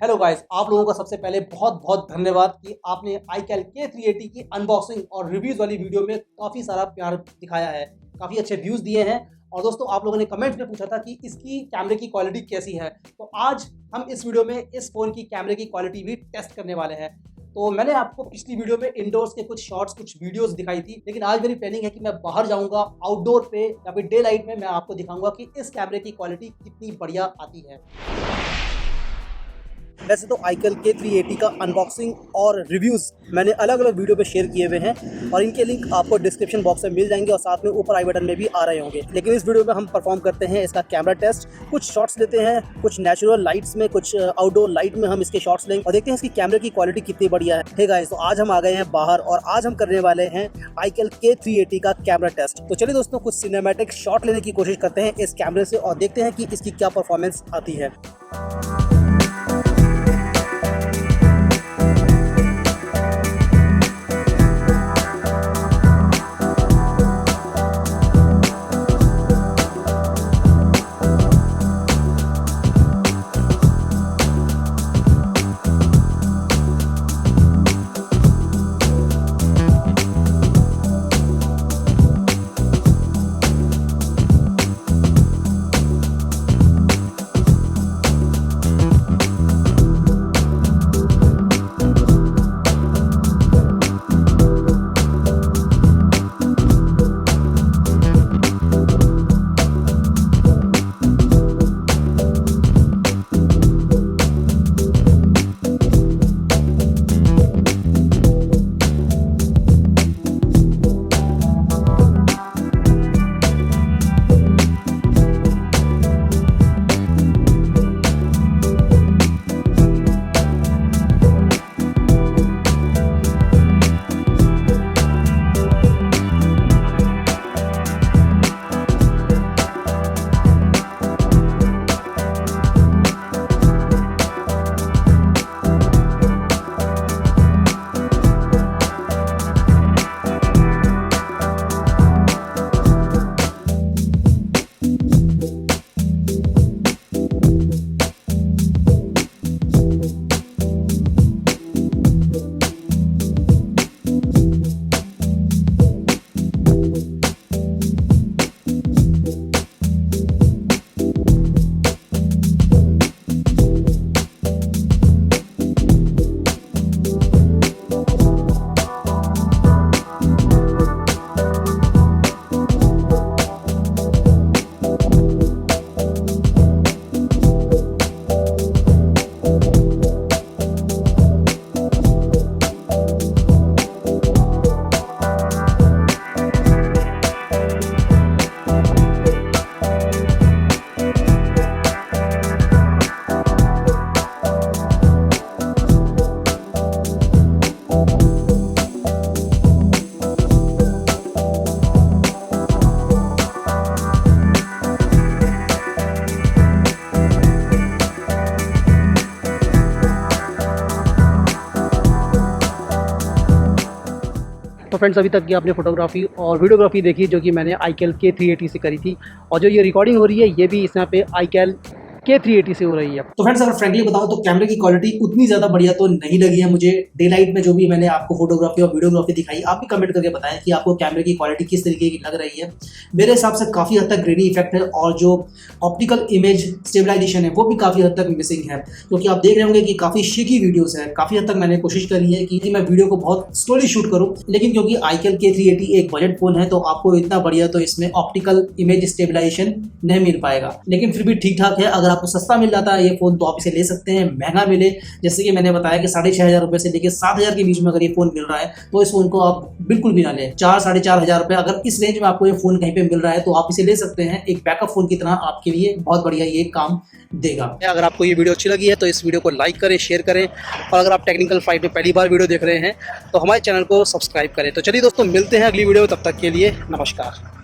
Hello guys, आप लोगों का सबसे पहले बहुत बहुत धन्यवाद कि आपने IKall K380 की अनबॉक्सिंग और रिव्यूज़ वाली वीडियो में काफ़ी सारा प्यार दिखाया है, काफ़ी अच्छे व्यूज़ दिए हैं। और दोस्तों, आप लोगों ने कमेंट्स में पूछा था कि इसकी कैमरे की क्वालिटी कैसी है, तो आज हम इस वीडियो में इस फ़ोन की कैमरे की क्वालिटी भी टेस्ट करने वाले हैं। तो मैंने आपको पिछली वीडियो में इंडोर्स के कुछ शॉट्स, कुछ वीडियोस दिखाई थी, लेकिन आज मेरी प्लानिंग है कि मैं बाहर जाऊंगा, आउटडोर पे या फिर डे लाइट में मैं आपको दिखाऊंगा कि इस कैमरे की क्वालिटी कितनी बढ़िया आती है। वैसे तो IKall K380 का अनबॉक्सिंग और रिव्यूज़ मैंने अलग अलग वीडियो पे शेयर किए हुए हैं और इनके लिंक आपको डिस्क्रिप्शन बॉक्स में मिल जाएंगे और साथ में ऊपर आई बटन में भी आ रहे होंगे। लेकिन इस वीडियो में हम परफॉर्म करते हैं इसका कैमरा टेस्ट, कुछ शॉट्स लेते हैं, कुछ नेचुरल लाइट्स में, कुछ आउटडोर लाइट में हम इसके शॉट्स लेंगे और देखते हैं इसकी कैमरे की क्वालिटी कितनी बढ़िया है। हे गाइस, तो आज हम आ गए हैं बाहर और आज हम करने वाले हैं IKall K380 का कैमरा टेस्ट। तो चलिए दोस्तों, कुछ सिनेमैटिक शॉट लेने की कोशिश करते हैं इस कैमरे से और देखते हैं कि इसकी क्या परफॉर्मेंस आती है। तो फ्रेंड्स, अभी तक की आपने फोटोग्राफी और वीडियोग्राफी देखी जो कि मैंने IKall K380 से करी थी और जो ये रिकॉर्डिंग हो रही है ये भी इस यहाँ पे IKall K380 से हो रही है। तो फ्रेंड्स, अगर फ्रेंकली बताऊं तो कैमरे की क्वालिटी उतनी ज़्यादा बढ़िया तो नहीं लगी है मुझे। डे लाइट में जो भी मैंने आपको फोटोग्राफी और वीडियोग्राफी दिखाई, आप भी कमेंट करके बताएं कि आपको कैमरे की क्वालिटी किस तरीके की लग रही है। मेरे हिसाब से काफ़ी हद तक ग्रेनी इफेक्ट है और जो ऑप्टिकल इमेज स्टेबलाइजेशन है वो भी काफ़ी हद तक मिसिंग है, क्योंकि आप देख रहे होंगे कि काफ़ी शेकी वीडियोस है। काफ़ी हद तक मैंने कोशिश करी है कि मैं वीडियो को बहुत स्लोली शूट करूँ, लेकिन क्योंकि IKall K380 एक बजट फोन है तो आपको इतना बढ़िया तो इसमें ऑप्टिकल इमेज स्टेबलाइजेशन नहीं मिल पाएगा, लेकिन फिर भी ठीक ठाक है। अगर आपको सस्ता मिल जाता है ये फोन तो आप इसे ले सकते हैं। महंगा मिले, जैसे कि मैंने बताया कि 6,500 रुपए से लेकर 7,000 के बीच में अगर ये फोन मिल रहा है तो इस फोन को आप बिल्कुल भी ना लें। 4-4,500 रुपए अगर इस रेंज में आपको ये फोन कहीं पे मिल रहा है तो आप इसे ले सकते हैं। एक बैकअप फोन की तरह आपके लिए बहुत बढ़िया ये काम देगा। अगर आपको ये वीडियो अच्छी लगी है तो इस वीडियो को लाइक करें, शेयर करें और अगर आप टेक्निकल फाइट में पहली बार वीडियो देख रहे हैं तो हमारे चैनल को सब्सक्राइब करें। तो चलिए दोस्तों, मिलते हैं अगली वीडियो में, तब तक के लिए नमस्कार।